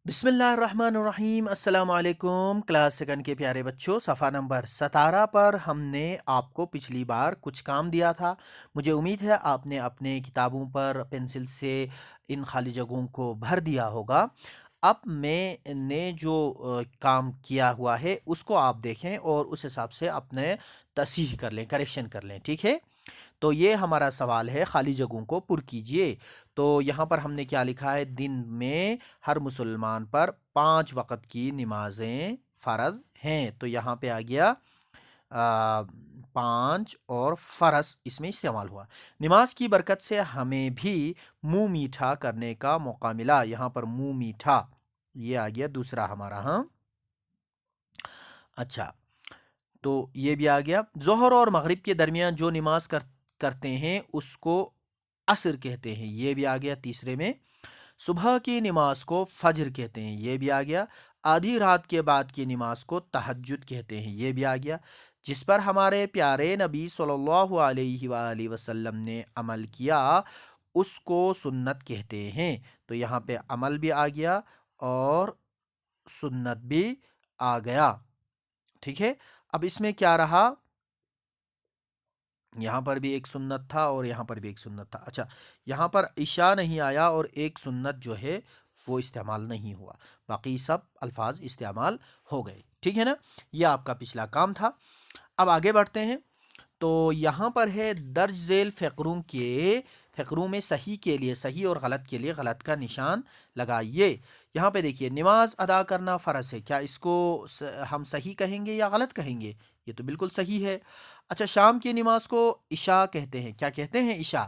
بسم اللہ الرحمن الرحیم۔ السلام علیکم کلاس سیکنڈ کے پیارے بچوں، صفحہ نمبر 17 پر ہم نے آپ کو پچھلی بار کچھ کام دیا تھا۔ مجھے امید ہے آپ نے اپنے کتابوں پر پینسل سے ان خالی جگہوں کو بھر دیا ہوگا۔ اب میں نے جو کام کیا ہوا ہے اس کو آپ دیکھیں اور اس حساب سے اپنے تصحیح کر لیں، کریکشن کر لیں، ٹھیک ہے؟ تو یہ ہمارا سوال ہے، خالی جگہوں کو پر کیجئے۔ تو یہاں پر ہم نے کیا لکھا ہے؟ دن میں ہر مسلمان پر 5 وقت کی نمازیں فرض ہیں۔ تو یہاں پہ آ گیا 5 اور فرض اس میں استعمال ہوا۔ نماز کی برکت سے ہمیں بھی منہ میٹھا کرنے کا موقع ملا۔ یہاں پر منہ میٹھا یہ آ گیا دوسرا ہمارا، ہاں اچھا، تو یہ بھی آ گیا۔ ظہر اور مغرب کے درمیان جو نماز کرتے ہیں اس کو عصر کہتے ہیں، یہ بھی آ گیا تیسرے میں۔ صبح کی نماز کو فجر کہتے ہیں، یہ بھی آ گیا۔ آدھی رات کے بعد کی نماز کو تہجد کہتے ہیں، یہ بھی آ گیا۔ جس پر ہمارے پیارے نبی صلی اللہ علیہ وآلہ وسلم نے عمل کیا اس کو سنت کہتے ہیں۔ تو یہاں پہ عمل بھی آ گیا اور سنت بھی آ گیا، ٹھیک ہے؟ اب اس میں کیا رہا؟ یہاں پر بھی ایک سنت تھا اور یہاں پر بھی ایک سنت تھا۔ اچھا، یہاں پر عشاء نہیں آیا اور ایک سنت جو ہے وہ استعمال نہیں ہوا، باقی سب الفاظ استعمال ہو گئے، ٹھیک ہے نا؟ یہ آپ کا پچھلا کام تھا۔ اب آگے بڑھتے ہیں۔ تو یہاں پر ہے درج ذیل فقروں میں صحیح کے لیے صحیح اور غلط کے لیے غلط کا نشان لگائیے۔ یہاں پہ دیکھیے، نماز ادا کرنا فرض ہے، کیا اس کو ہم صحیح کہیں گے یا غلط کہیں گے؟ یہ تو بالکل صحیح ہے۔ اچھا، شام کی نماز کو عشاء کہتے ہیں، کیا کہتے ہیں؟ عشاء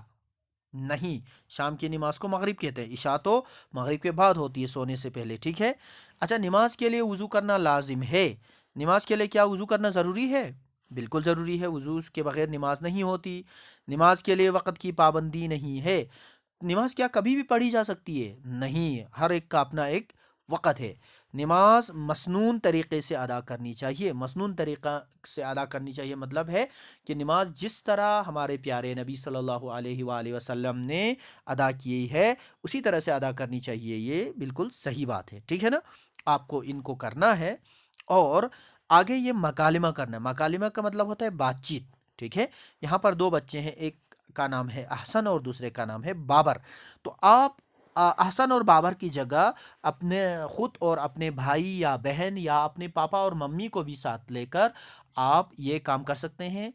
نہیں، شام کی نماز کو مغرب کہتے ہیں۔ عشاء تو مغرب کے بعد ہوتی ہے، سونے سے پہلے، ٹھیک ہے؟ اچھا، نماز کے لیے وضو کرنا لازم ہے۔ نماز کے لیے کیا وضو کرنا ضروری ہے؟ بالکل ضروری ہے، وضو کے بغیر نماز نہیں ہوتی۔ نماز کے لیے وقت کی پابندی نہیں ہے۔ نماز کیا کبھی بھی پڑھی جا سکتی ہے؟ نہیں، ہر ایک کا اپنا ایک وقت ہے۔ نماز مسنون طریقے سے ادا کرنی چاہیے۔ مسنون طریقہ سے ادا کرنی چاہیے مطلب ہے کہ نماز جس طرح ہمارے پیارے نبی صلی اللہ علیہ وآلہ وسلم نے ادا کی ہے اسی طرح سے ادا کرنی چاہیے۔ یہ بالکل صحیح بات ہے، ٹھیک ہے نا؟ آپ کو ان کو کرنا ہے۔ اور آگے یہ مکالمہ کرنا ہے۔ مکالمہ کا مطلب ہوتا ہے بات چیت، ٹھیک ہے؟ یہاں پر 2 بچے ہیں، ایک کا نام ہے احسن اور دوسرے کا نام ہے بابر۔ تو آپ احسن اور بابر کی جگہ اپنے خود اور اپنے بھائی یا بہن یا اپنے پاپا اور ممی کو بھی ساتھ لے کر آپ یہ کام کر سکتے ہیں۔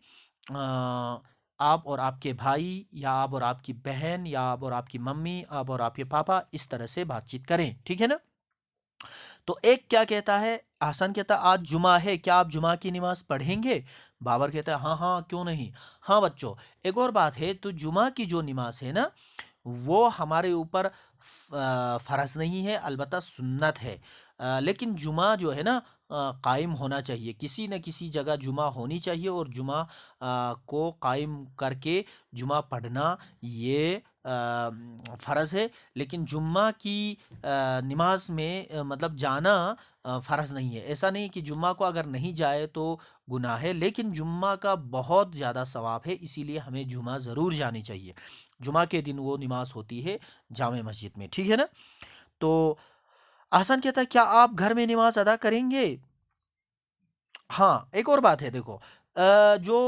آپ اور آپ کے بھائی یا آپ اور آپ کی بہن یا آپ اور آپ کی ممی، آپ اور آپ کے پاپا اس طرح سے بات چیت کریں، ٹھیک ہے نا؟ تو ایک کیا کہتا ہے؟ احسن کہتا ہے آج جمعہ ہے، کیا آپ جمعہ کی نماز پڑھیں گے؟ بابر کہتا ہے ہاں ہاں کیوں نہیں۔ ہاں بچوں، ایک اور بات ہے، تو جمعہ کی جو نماز ہے نا وہ ہمارے اوپر فرض نہیں ہے، البتہ سنت ہے۔ لیکن جمعہ جو ہے نا قائم ہونا چاہیے، کسی نہ کسی جگہ جمعہ ہونی چاہیے، اور جمعہ کو قائم کر کے جمعہ پڑھنا یہ فرض ہے۔ لیکن جمعہ کی نماز میں مطلب جانا فرض نہیں ہے۔ ایسا نہیں کہ جمعہ کو اگر نہیں جائے تو گناہ ہے، لیکن جمعہ کا بہت زیادہ ثواب ہے، اسی لیے ہمیں جمعہ ضرور جانی چاہیے۔ جمعہ کے دن وہ نماز ہوتی ہے جامع مسجد میں، ٹھیک ہے نا؟ تو احسن کہتا ہے کیا آپ گھر میں نماز ادا کریں گے؟ ہاں، ایک اور بات ہے، دیکھو جو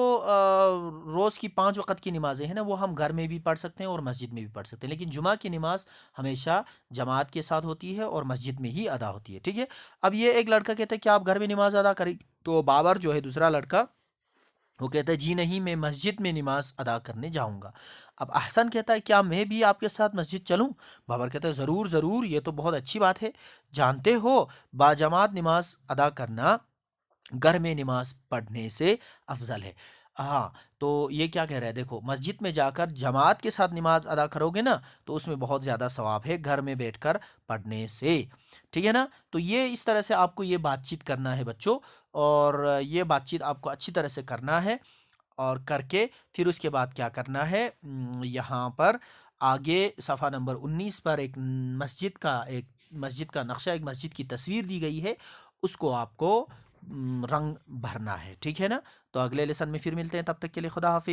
روز کی 5 وقت کی نمازیں ہیں نا وہ ہم گھر میں بھی پڑھ سکتے ہیں اور مسجد میں بھی پڑھ سکتے ہیں، لیکن جمعہ کی نماز ہمیشہ جماعت کے ساتھ ہوتی ہے اور مسجد میں ہی ادا ہوتی ہے، ٹھیک ہے؟ اب یہ ایک لڑکا کہتا ہے کہ آپ گھر میں نماز ادا کریں، تو بابر جو ہے دوسرا لڑکا وہ کہتا ہے جی نہیں، میں مسجد میں نماز ادا کرنے جاؤں گا۔ اب احسن کہتا ہے کیا میں بھی آپ کے ساتھ مسجد چلوں؟ بابر کہتا ہے ضرور ضرور، یہ تو بہت اچھی بات ہے۔ جانتے ہو باجماعت نماز ادا کرنا گھر میں نماز پڑھنے سے افضل ہے۔ ہاں، تو یہ کیا کہہ رہا ہے؟ دیکھو، مسجد میں جا کر جماعت کے ساتھ نماز ادا کرو گے نا تو اس میں بہت زیادہ ثواب ہے گھر میں بیٹھ کر پڑھنے سے، ٹھیک ہے نا؟ تو یہ اس طرح سے آپ کو یہ بات چیت کرنا ہے بچوں، اور یہ بات چیت آپ کو اچھی طرح سے کرنا ہے، اور کر کے پھر اس کے بعد کیا کرنا ہے؟ یہاں پر آگے صفحہ نمبر 19 پر ایک مسجد کا نقشہ، ایک مسجد کی تصویر دی گئی ہے، اس کو آپ کو رنگ بھرنا ہے، ٹھیک ہے نا؟ تو اگلے لیسن میں پھر ملتے ہیں، تب تک کے لیے خدا حافظ۔